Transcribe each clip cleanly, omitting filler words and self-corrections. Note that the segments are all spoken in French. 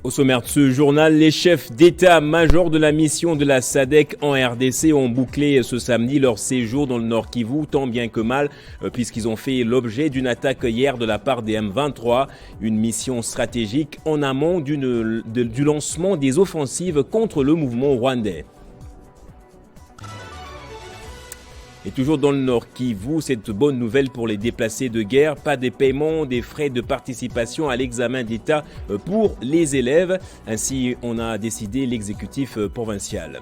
Au sommaire de ce journal, les chefs d'état-major de la mission de la SADC en RDC ont bouclé ce samedi leur séjour dans le Nord Kivu, tant bien que mal, puisqu'ils ont fait l'objet d'une attaque hier de la part des M23, une mission stratégique en amont du lancement des offensives contre le mouvement rwandais. Et toujours dans le Nord Kivu, cette bonne nouvelle pour les déplacés de guerre, pas de paiement des frais de participation à l'examen d'État pour les élèves. Ainsi, on a décidé l'exécutif provincial.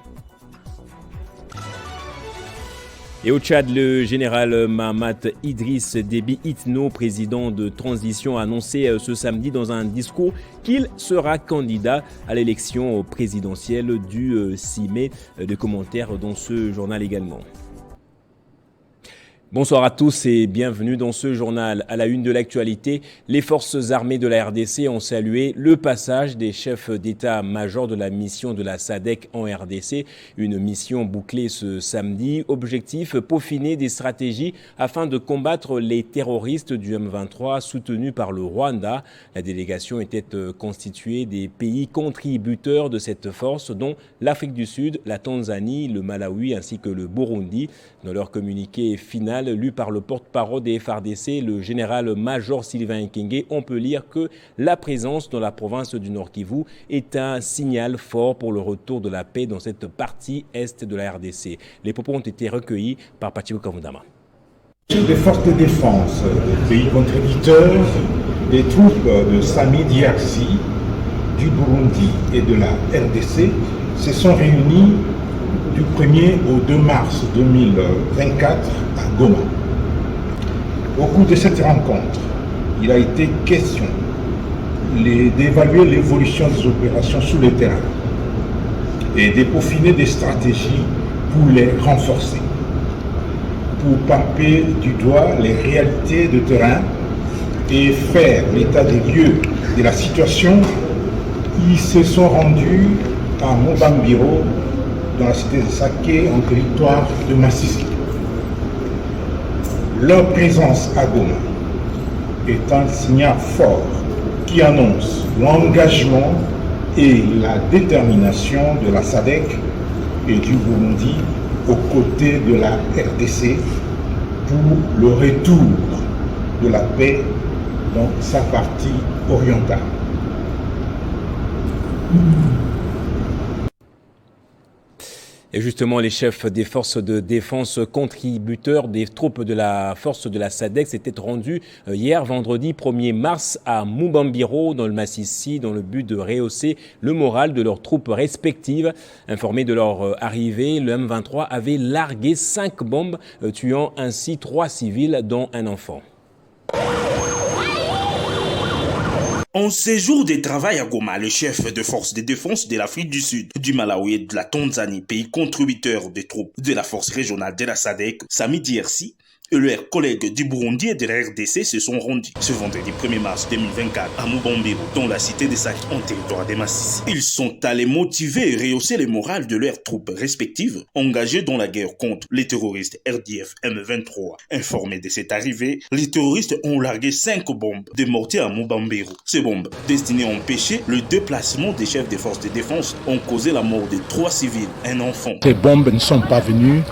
Et au Tchad, le général Mahamat Idriss Déby Itno, président de transition, a annoncé ce samedi dans un discours qu'il sera candidat à l'élection présidentielle du 6 mai. De commentaires dans ce journal également. Bonsoir à tous et bienvenue dans ce journal. À la une de l'actualité, les forces armées de la RDC ont salué le passage des chefs d'état-major de la mission de la SADC en RDC. Une mission bouclée ce samedi. Objectif, peaufiner des stratégies afin de combattre les terroristes du M23 soutenus par le Rwanda. La délégation était constituée des pays contributeurs de cette force, dont l'Afrique du Sud, la Tanzanie, le Malawi ainsi que le Burundi. Dans leur communiqué final, lu par le porte-parole des FARDC, le général-major Sylvain Ekenge, on peut lire que la présence dans la province du Nord Kivu est un signal fort pour le retour de la paix dans cette partie est de la RDC. Les propos ont été recueillis par Pachiko Kavundama. Des forces de défense, des pays contributeurs, des troupes de Sami DRC, du Burundi et de la RDC se sont réunis du 1er au 2 mars 2024 à Goma. Au cours de cette rencontre, il a été question d'évaluer l'évolution des opérations sur le terrain et de peaufiner des stratégies pour les renforcer, pour palper du doigt les réalités de terrain et faire l'état des lieux de la situation. Ils se sont rendus à Mubambiro, dans la cité de Saké, en territoire de Massissi. Leur présence à Goma est un signal fort qui annonce l'engagement et la détermination de la SADC et du Burundi aux côtés de la RDC pour le retour de la paix dans sa partie orientale. Et justement, les chefs des forces de défense contributeurs des troupes de la force de la SADC s'étaient rendus hier, vendredi 1er mars, à Mubambiro, dans le Massissi, dans le but de rehausser le moral de leurs troupes respectives. Informés de leur arrivée, le M23 avait largué 5 bombes, tuant ainsi 3 civils, dont un enfant. En séjour de travail à Goma, le chef de force de défense de l'Afrique du Sud, du Malawi et de la Tanzanie, pays contributeurs des troupes de la force régionale de la SADC, Sami DRC, et leurs collègues du Burundi et de la RDC se sont rendus ce vendredi 1er mars 2024 à Mubambiro, dans la cité de Saké, en territoire de Massissi. Ils sont allés motiver et rehausser le moral de leurs troupes respectives engagées dans la guerre contre les terroristes RDF M23. Informés de cette arrivée, les terroristes ont largué 5 bombes de mortier à Mubambiro. Ces bombes, destinées à empêcher le déplacement des chefs des forces de défense, ont causé la mort de 3 civils, un enfant. Ces bombes ne sont pas venues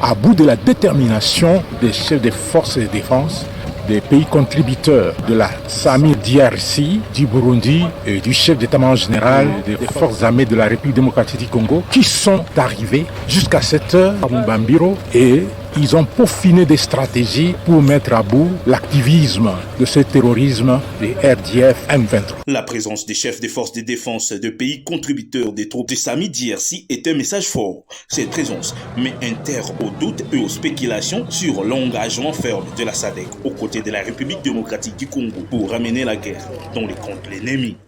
à bout de la détermination des chefs des forces de défense des pays contributeurs de la SAMI DRC, du Burundi et du chef d'état-major général des forces armées de la République démocratique du Congo qui sont arrivés jusqu'à cette heure à Mubambiro et ils ont peaufiné des stratégies pour mettre à bout l'activisme de ce terrorisme des RDF M23. La présence des chefs des forces de défense de pays contributeurs des troupes de Sami DRC est un message fort. Cette présence met un terme aux doutes et aux spéculations sur l'engagement ferme de la SADC aux côtés de la République démocratique du Congo pour ramener la guerre dans les camps de l'ennemi.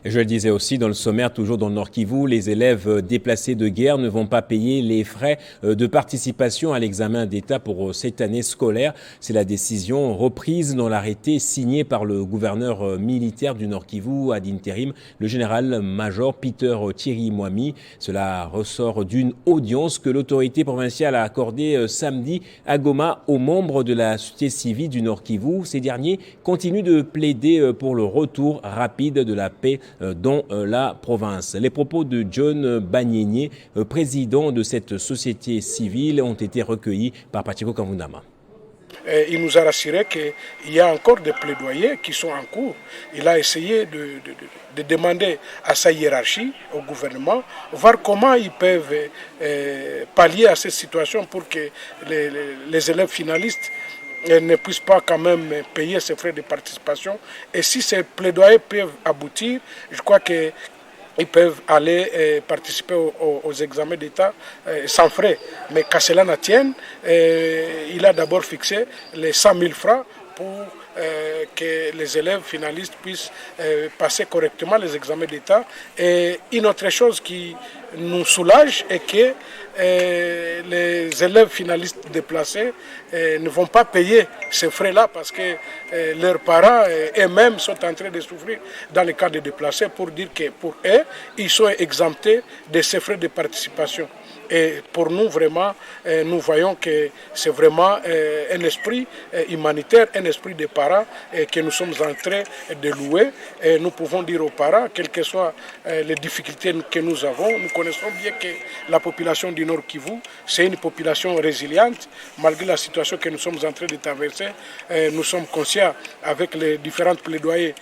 Je le disais aussi dans le sommaire, toujours dans le Nord Kivu, les élèves déplacés de guerre ne vont pas payer les frais de participation à l'examen d'État pour cette année scolaire. C'est la décision reprise dans l'arrêté signé par le gouverneur militaire du Nord Kivu ad intérim, le général-major Peter Thierry Mwami. Cela ressort d'une audience que l'autorité provinciale a accordée samedi à Goma aux membres de la société civile du Nord Kivu. Ces derniers continuent de plaider pour le retour rapide de la paix dans la province. Les propos de John Banyényé, président de cette société civile, ont été recueillis par Pachiko Kavundama. Il nous a rassuré qu'il y a encore des plaidoyers qui sont en cours. Il a essayé de demander à sa hiérarchie, au gouvernement, voir comment ils peuvent pallier à cette situation pour que les élèves finalistes ne puissent pas quand même payer ces frais de participation. Et si ces plaidoyers peuvent aboutir, je crois qu'ils peuvent aller participer aux examens d'État sans frais. Mais qu'à cela ne tienne, il a d'abord fixé les 100 000 francs pour que les élèves finalistes puissent passer correctement les examens d'État. Et une autre chose qui nous soulage est que les élèves finalistes déplacés ne vont pas payer ces frais-là parce que leurs parents eux-mêmes sont en train de souffrir dans le cas de déplacés pour dire que pour eux, ils sont exemptés de ces frais de participation. Et pour nous, vraiment, nous voyons que c'est vraiment un esprit humanitaire, un esprit des parents que nous sommes en train de louer. Et nous pouvons dire aux parents, quelles que soient les difficultés que nous avons, nous connaissons bien que la population du Nord Kivu, c'est une population résiliente. Malgré la situation que nous sommes en train de traverser, nous sommes conscients avec les différents plaidoyers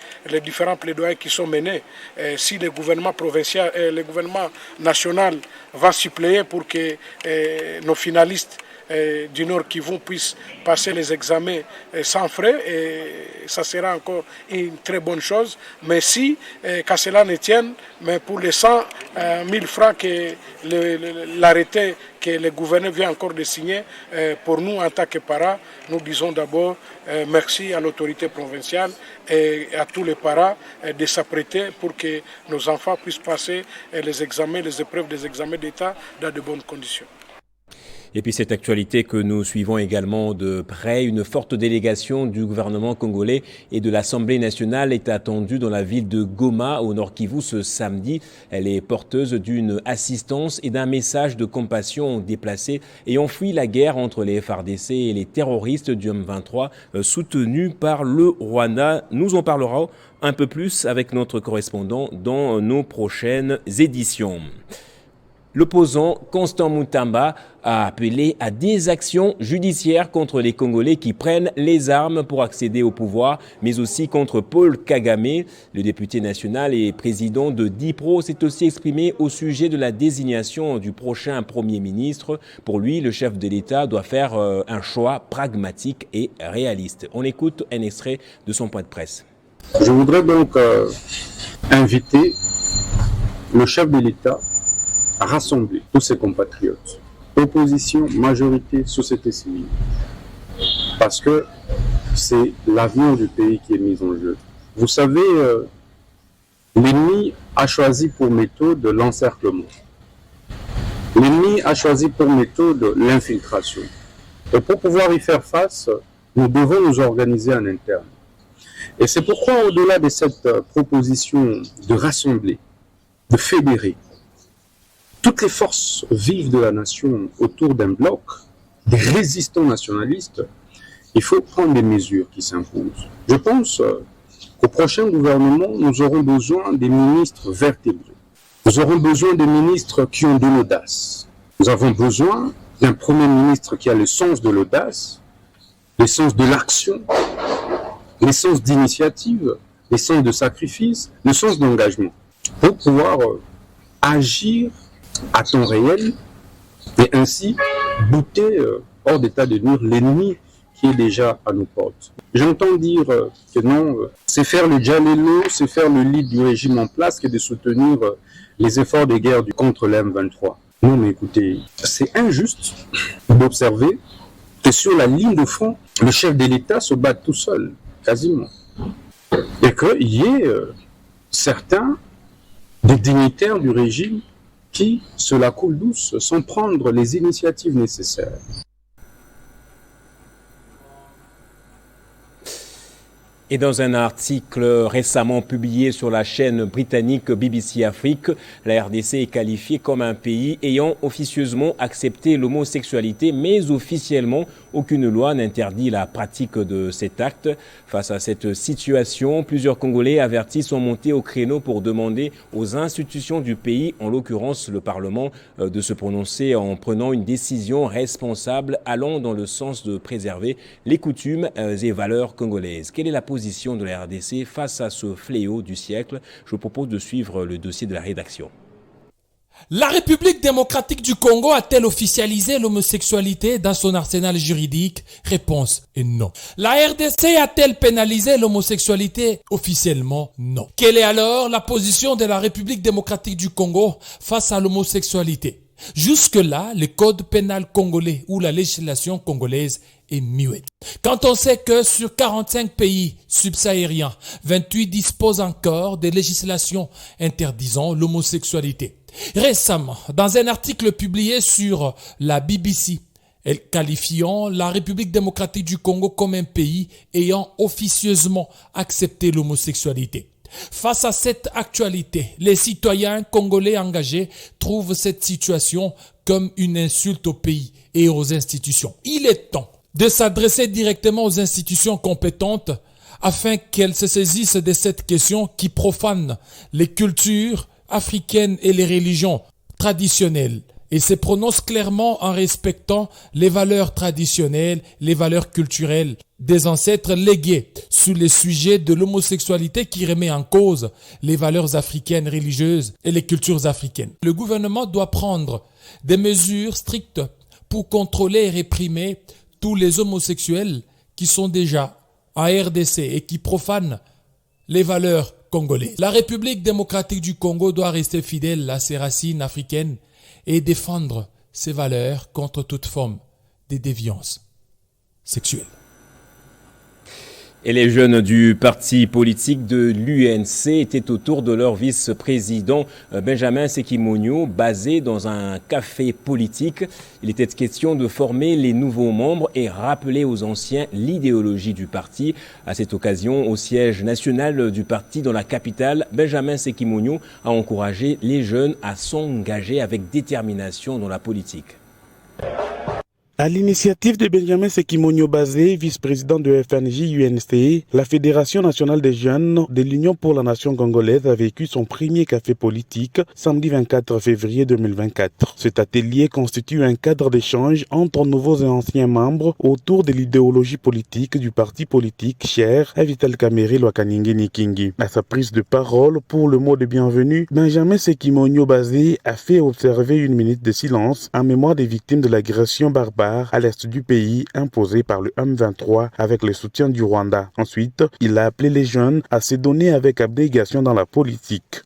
qui sont menés. Si le gouvernement provincial et le gouvernement national va suppléer pour que nos finalistes du Nord Kivu puissent passer les examens sans frais, et ça sera encore une très bonne chose. Mais si, qu'à cela ne tienne, mais pour les 100 000 francs que l'arrêté que le gouverneur vient encore de signer, pour nous en tant que parents, nous disons d'abord merci à l'autorité provinciale et à tous les parents de s'apprêter pour que nos enfants puissent passer les examens, les épreuves des examens d'État dans de bonnes conditions. Et puis cette actualité que nous suivons également de près, une forte délégation du gouvernement congolais et de l'Assemblée nationale est attendue dans la ville de Goma, au Nord Kivu, ce samedi. Elle est porteuse d'une assistance et d'un message de compassion aux déplacés ayant fui la guerre entre les FARDC et les terroristes du M23, soutenus par le Rwanda. Nous en parlerons un peu plus avec notre correspondant dans nos prochaines éditions. L'opposant Constant Mutamba a appelé à des actions judiciaires contre les Congolais qui prennent les armes pour accéder au pouvoir, mais aussi contre Paul Kagame. Le député national et président de DIPRO s'est aussi exprimé au sujet de la désignation du prochain Premier ministre. Pour lui, le chef de l'État doit faire un choix pragmatique et réaliste. On écoute un extrait de son point de presse. Je voudrais donc inviter le chef de l'État à rassembler tous ses compatriotes, opposition, majorité, société civile, parce que c'est l'avenir du pays qui est mis en jeu. Vous savez, l'ennemi a choisi pour méthode l'encerclement. L'ennemi a choisi pour méthode l'infiltration. Et pour pouvoir y faire face, nous devons nous organiser en interne. Et c'est pourquoi, au-delà de cette proposition de rassembler, de fédérer, toutes les forces vives de la nation autour d'un bloc, des résistants nationalistes, il faut prendre des mesures qui s'imposent. Je pense qu'au prochain gouvernement, nous aurons besoin des ministres vertébrés. Nous aurons besoin des ministres qui ont de l'audace. Nous avons besoin d'un Premier ministre qui a le sens de l'audace, le sens de l'action, le sens d'initiative, le sens de sacrifice, le sens d'engagement, pour pouvoir agir à temps réel et ainsi bouter hors d'état de nuire l'ennemi qui est déjà à nos portes. J'entends dire que non, c'est faire le Djalelo, c'est faire le lead du régime en place que de soutenir les efforts de guerre contre l'M23. Non mais écoutez, c'est injuste d'observer que sur la ligne de front, le chef de l'État se bat tout seul, quasiment. Et qu'il y ait certains des dignitaires du régime qui, sur la coule douce, sans prendre les initiatives nécessaires. Et dans un article récemment publié sur la chaîne britannique BBC Afrique, la RDC est qualifiée comme un pays ayant officieusement accepté l'homosexualité, mais officiellement, aucune loi n'interdit la pratique de cet acte. Face à cette situation, plusieurs Congolais avertis sont montés au créneau pour demander aux institutions du pays, en l'occurrence le Parlement, de se prononcer en prenant une décision responsable allant dans le sens de préserver les coutumes et valeurs congolaises. Quelle est la position de la RDC face à ce fléau du siècle? Je vous propose de suivre le dossier de la rédaction. La République démocratique du Congo a-t-elle officialisé l'homosexualité dans son arsenal juridique? Réponse est non. La RDC a-t-elle pénalisé l'homosexualité? Officiellement, non. Quelle est alors la position de la République démocratique du Congo face à l'homosexualité? Jusque-là, le code pénal congolais ou la législation congolaise est muette. Quand on sait que sur 45 pays subsahariens, 28 disposent encore de législations interdisant l'homosexualité. Récemment, dans un article publié sur la BBC, qualifiant la République démocratique du Congo comme un pays ayant officieusement accepté l'homosexualité. Face à cette actualité, les citoyens congolais engagés trouvent cette situation comme une insulte au pays et aux institutions. Il est temps de s'adresser directement aux institutions compétentes afin qu'elles se saisissent de cette question qui profane les cultures africaines et les religions traditionnelles et se prononce clairement en respectant les valeurs traditionnelles, les valeurs culturelles des ancêtres légués sur les sujets de l'homosexualité qui remet en cause les valeurs africaines religieuses et les cultures africaines. Le gouvernement doit prendre des mesures strictes pour contrôler et réprimer tous les homosexuels qui sont déjà en RDC et qui profanent les valeurs congolaises. La République démocratique du Congo doit rester fidèle à ses racines africaines et défendre ses valeurs contre toute forme de déviance sexuelle. Et les jeunes du parti politique de l'UNC étaient autour de leur vice-président Benjamin Sekimonyo, basé dans un café politique. Il était question de former les nouveaux membres et rappeler aux anciens l'idéologie du parti. À cette occasion, au siège national du parti dans la capitale, Benjamin Sekimonyo a encouragé les jeunes à s'engager avec détermination dans la politique. À l'initiative de Benjamin Sekimonyo Bazé, vice-président de FNJ-UNC, la Fédération nationale des jeunes de l'Union pour la nation congolaise a vécu son premier café politique samedi 24 février 2024. Cet atelier constitue un cadre d'échange entre nouveaux et anciens membres autour de l'idéologie politique du parti politique cher à Vital Kamerhe Lwakaningi Nikingi. À sa prise de parole pour le mot de bienvenue, Benjamin Sekimonyo Bazé a fait observer une minute de silence en mémoire des victimes de l'agression barbare à l'est du pays imposé par le M23 avec le soutien du Rwanda. Ensuite, il a appelé les jeunes à se donner avec abnégation dans la politique.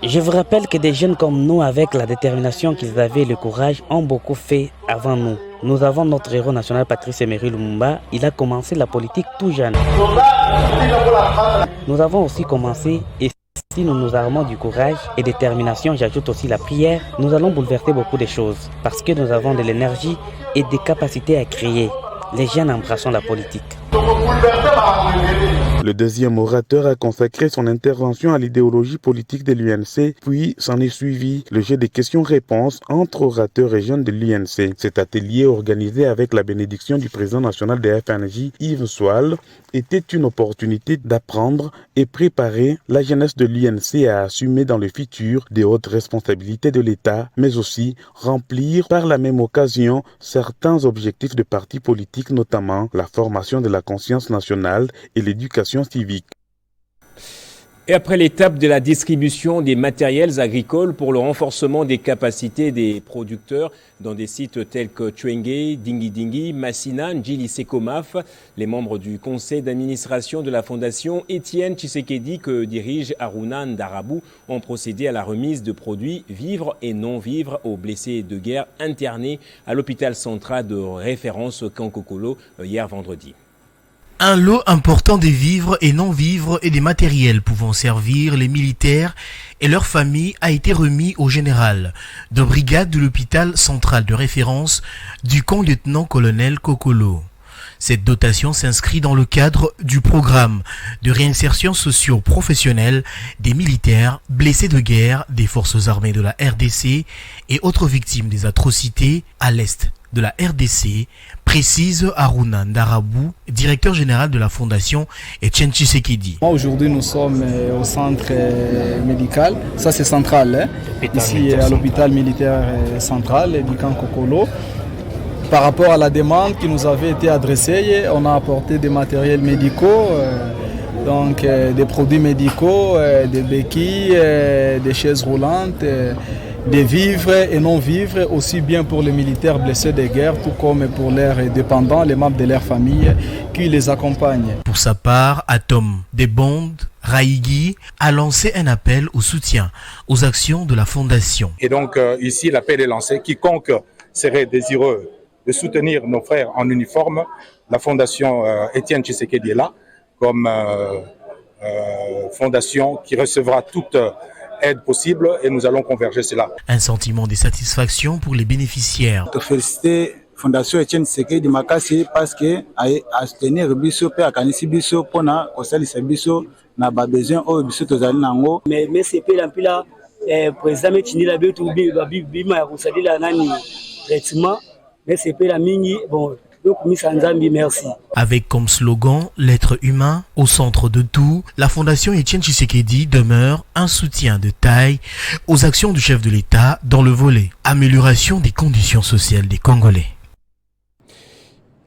Je vous rappelle que des jeunes comme nous, avec la détermination qu'ils avaient et le courage, ont beaucoup fait avant nous. Nous avons notre héros national Patrice Emery Lumumba. Il a commencé la politique tout jeune. Nous avons aussi commencé et si nous nous armons du courage et détermination, j'ajoute aussi la prière, nous allons bouleverser beaucoup de choses parce que nous avons de l'énergie et des capacités à créer. Les jeunes embrassons la politique. Le deuxième orateur a consacré son intervention à l'idéologie politique de l'UNC, puis s'en est suivi le jeu de questions-réponses entre orateurs et jeunes de l'UNC. Cet atelier, organisé avec la bénédiction du président national de FNJ, Yves Soal, était une opportunité d'apprendre et préparer la jeunesse de l'UNC à assumer dans le futur des hautes responsabilités de l'État, mais aussi remplir par la même occasion certains objectifs de partis politiques, notamment la formation de la conscience nationale et l'éducation civique. Et après l'étape de la distribution des matériels agricoles pour le renforcement des capacités des producteurs dans des sites tels que Chwenge, Dingi, Massina, Njili Sekomaf, les membres du conseil d'administration de la fondation Étienne Tshisekedi que dirige Aruna Ndarabou ont procédé à la remise de produits vivres et non-vivres aux blessés de guerre internés à l'hôpital central de référence Kankokolo hier vendredi. Un lot important des vivres et non-vivres et des matériels pouvant servir les militaires et leurs familles a été remis au général de brigade de l'hôpital central de référence du camp lieutenant-colonel Kokolo. Cette dotation s'inscrit dans le cadre du programme de réinsertion socio-professionnelle des militaires blessés de guerre des forces armées de la RDC et autres victimes des atrocités à l'est de la RDC, précise Aruna Ndarabou, directeur général de la fondation Etienne Tshisekedi. Aujourd'hui, nous sommes au centre médical, ça c'est central, ici à l'hôpital militaire central du camp Kokolo. Par rapport à la demande qui nous avait été adressée, on a apporté des matériels médicaux, donc des produits médicaux, des béquilles, des chaises roulantes, des vivres et non-vivres, aussi bien pour les militaires blessés de guerre, tout comme pour leurs dépendants, les membres de leur famille qui les accompagnent. Pour sa part, Atom Debond Raïgui a lancé un appel au soutien aux actions de la Fondation. Et donc ici, l'appel est lancé. Quiconque serait désireux de soutenir nos frères en uniforme, la Fondation Etienne Tshisekedi est là, comme fondation qui recevra toute aide possible et nous allons converger cela. Un sentiment de satisfaction pour les bénéficiaires. Je félicite Fondation Etienne Tshisekedi Makasi parce que a soutenir biso pe akanisi biso pona kosalisa biso na ba besoin o biso tozali nango. Mais c'est pe lampila président Metindila betu bima ya kosalila nani traitement mais c'est pe la mingi bon. Merci. Avec comme slogan l'être humain au centre de tout, la Fondation Etienne Tshisekedi demeure un soutien de taille aux actions du chef de l'État dans le volet amélioration des conditions sociales des Congolais.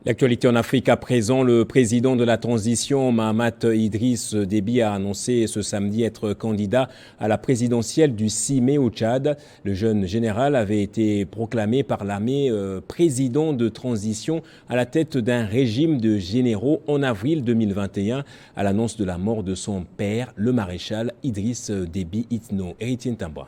L'actualité en Afrique à présent, le président de la transition, Mahamat Idriss Déby, a annoncé ce samedi être candidat à la présidentielle du 6 mai au Tchad. Le jeune général avait été proclamé par l'armée président de transition à la tête d'un régime de généraux en avril 2021 à l'annonce de la mort de son père, le maréchal Idriss Déby Itno. Héritier Ntambwa.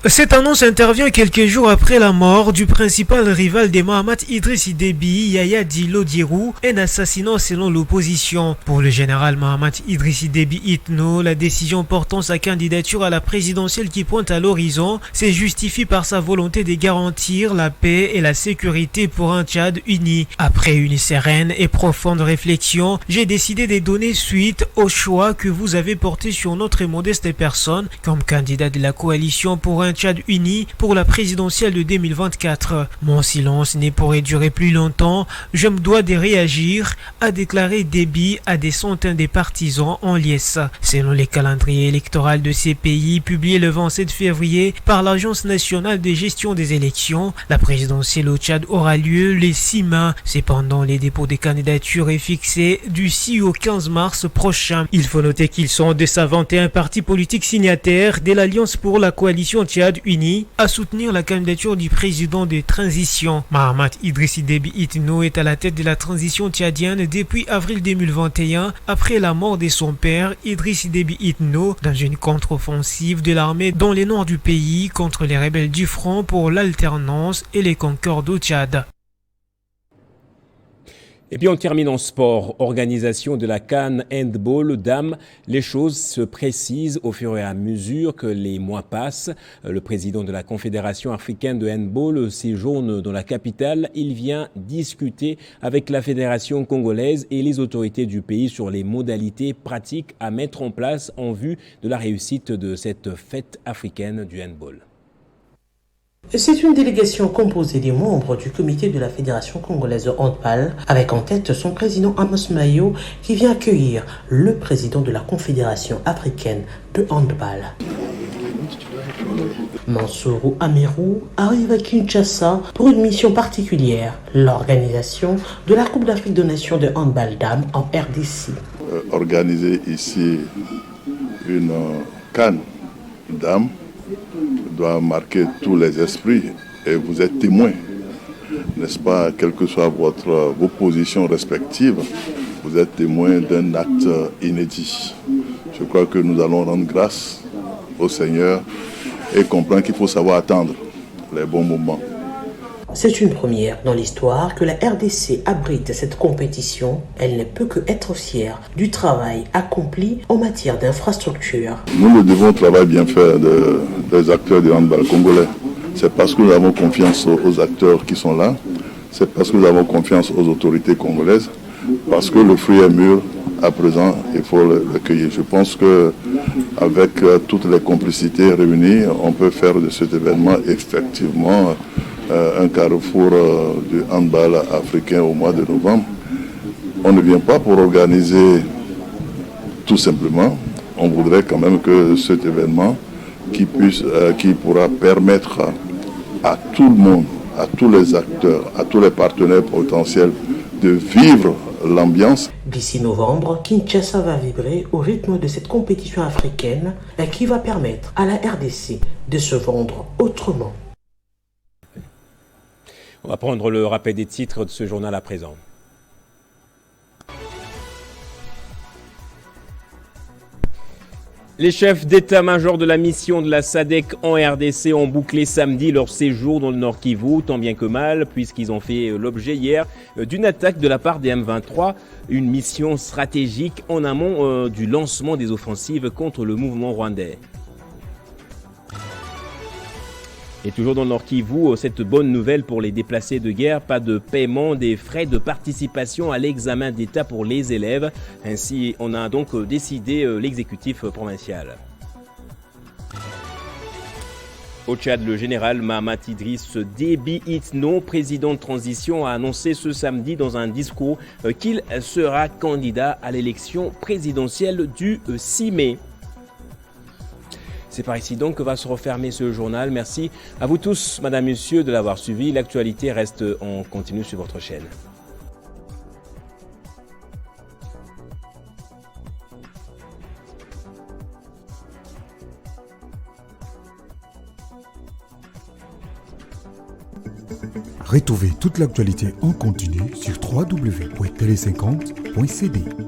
Cette annonce intervient quelques jours après la mort du principal rival de Mahamat Idriss Déby, Yaya Dilo Dirou, un assassinat selon l'opposition. Pour le général Mahamat Idriss Déby Itno, la décision portant sa candidature à la présidentielle qui pointe à l'horizon se justifie par sa volonté de garantir la paix et la sécurité pour un Tchad uni. Après une sereine et profonde réflexion, j'ai décidé de donner suite au choix que vous avez porté sur notre modeste personne comme candidat de la coalition pour un Tchad uni pour la présidentielle de 2024. Mon silence ne pourrait durer plus longtemps. Je me dois de réagir, a déclaré Déby à des centaines de partisans en liesse. Selon les calendriers électoraux de ces pays publiés le 27 février par l'Agence nationale de gestion des élections, la présidentielle au Tchad aura lieu le 6 mai. Cependant, les dépôts des candidatures est fixé du 6 au 15 mars prochain. Il faut noter qu'ils sont 221 partis politiques signataires de l'Alliance pour la coalition Tchad uni à soutenir la candidature du président de transition. Mahamat Idriss Déby Itno est à la tête de la transition tchadienne depuis avril 2021 après la mort de son père Idriss Déby Itno dans une contre-offensive de l'armée dans le nord du pays contre les rebelles du Front pour l'alternance et les Concorde au Tchad. Et puis on termine en sport. Organisation de la CAN Handball Dames. Les choses se précisent au fur et à mesure que les mois passent. Le président de la Confédération africaine de handball séjourne dans la capitale. Il vient discuter avec la fédération congolaise et les autorités du pays sur les modalités pratiques à mettre en place en vue de la réussite de cette fête africaine du handball. C'est une délégation composée des membres du comité de la Fédération congolaise de handball, avec en tête son président Amos Mayo, qui vient accueillir le président de la Confédération africaine de handball. Mansourou Amirou arrive à Kinshasa pour une mission particulière, l'organisation de la Coupe d'Afrique des Nations de handball dames en RDC. Organiser ici une CAN dames doit marquer tous les esprits et vous êtes témoins, n'est-ce pas, quelle que soit vos positions respectives, vous êtes témoins d'un acte inédit. Je crois que nous allons rendre grâce au Seigneur et comprendre qu'il faut savoir attendre les bons moments. C'est une première dans l'histoire que la RDC abrite cette compétition. Elle ne peut que être fière du travail accompli en matière d'infrastructure. Nous le devons au travail bien fait des acteurs du handball congolais. C'est parce que nous avons confiance aux acteurs qui sont là. C'est parce que nous avons confiance aux autorités congolaises. Parce que le fruit est mûr, à présent, il faut le cueillir. Je pense qu'avec toutes les complicités réunies, on peut faire de cet événement effectivement un carrefour du handball africain au mois de novembre. On ne vient pas pour organiser tout simplement. On voudrait quand même que cet événement qui pourra permettre à tout le monde, à tous les acteurs, à tous les partenaires potentiels de vivre l'ambiance. D'ici novembre, Kinshasa va vibrer au rythme de cette compétition africaine qui va permettre à la RDC de se vendre autrement. On va prendre le rappel des titres de ce journal à présent. Les chefs d'état-major de la mission de la SADC en RDC ont bouclé samedi leur séjour dans le Nord Kivu, tant bien que mal, puisqu'ils ont fait l'objet hier d'une attaque de la part des M23, une mission stratégique en amont du lancement des offensives contre le mouvement rwandais. Et toujours dans le Nord Kivu, cette bonne nouvelle pour les déplacés de guerre, pas de paiement des frais de participation à l'examen d'État pour les élèves. Ainsi, on a donc décidé l'exécutif provincial. Au Tchad, le général Mahamat Idriss Déby Itno, président de transition, a annoncé ce samedi dans un discours qu'il sera candidat à l'élection présidentielle du 6 mai. C'est par ici donc que va se refermer ce journal. Merci à vous tous, madame, monsieur, de l'avoir suivi. L'actualité reste en continu sur votre chaîne. Retrouvez toute l'actualité en continu sur www.tele50.cd.